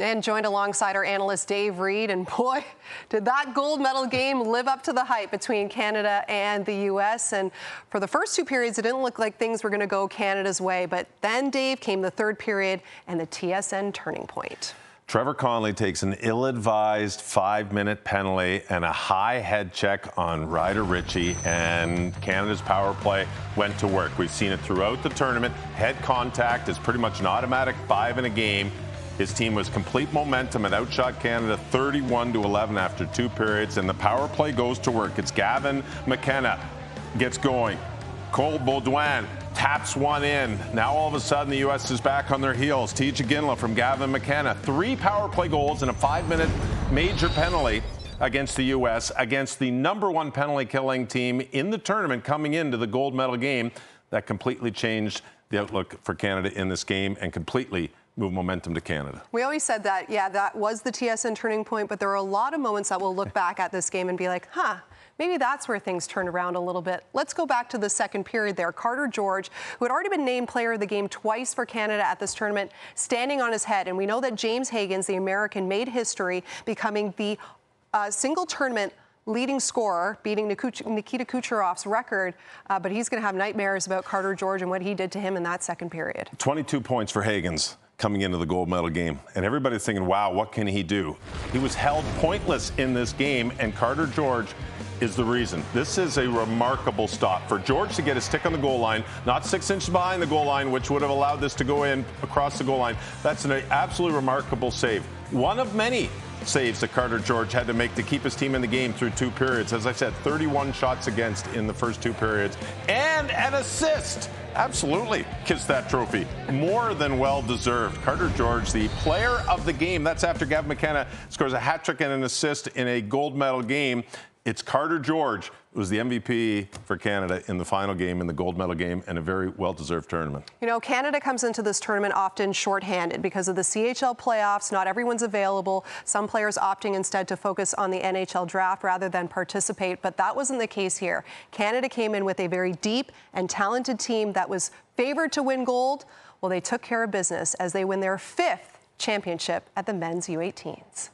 And joined alongside our analyst Dave Reid, and boy, did that gold medal game live up to the hype between Canada and the U.S. And for the first two periods, it didn't look like things were going to go Canada's way. But then, Dave, came the third period and the TSN turning point. Trevor Connolly takes an ill-advised 5-minute penalty and a high head check on Ryder Ritchie, and Canada's power play went to work. We've seen it throughout the tournament. Head contact is pretty much an automatic 5 in a game. His team was complete momentum and outshot Canada 31-11 after 2 periods, and the power play goes to work. It's Gavin McKenna gets going. Cole Baudouin taps one in. Now all of a sudden the U.S. is back on their heels. T.J. Ginla from Gavin McKenna. 3 power play goals and a 5-minute major penalty against the U.S. against the #1 penalty killing team in the tournament coming into the gold medal game. That completely changed the outlook for Canada in this game and completely move momentum to Canada. We always said that, yeah, that was the TSN turning point, but there are a lot of moments that we'll look back at this game and be like, maybe that's where things turned around a little bit. Let's go back to the second period there. Carter George, who had already been named player of the game twice for Canada at this tournament, standing on his head. And we know that James Higgins, the American, made history becoming the single tournament leading scorer, beating Nikita Kucherov's record, but he's going to have nightmares about Carter George and what he did to him in that second period. 22 points for Higgins coming into the gold medal game. And everybody's thinking, wow, what can he do? He was held pointless in this game, and Carter George is the reason. This is a remarkable stop for George to get his stick on the goal line, not 6 inches behind the goal line, which would have allowed this to go in across the goal line. That's an absolutely remarkable save. One of many saves that Carter George had to make to keep his team in the game through 2 periods. As I said, 31 shots against in the first 2 periods. And an assist. Absolutely kissed that trophy. More than well-deserved. Carter George, the player of the game. That's after Gavin McKenna scores a hat trick and an assist in a gold medal game. It's Carter George who was the MVP for Canada in the final game, in the gold medal game, and a very well-deserved tournament. You know, Canada comes into this tournament often shorthanded because of the CHL playoffs. Not everyone's available. Some players opting instead to focus on the NHL draft rather than participate, but that wasn't the case here. Canada came in with a very deep and talented team that was favored to win gold. Well, they took care of business as they win their 5th championship at the men's U18s.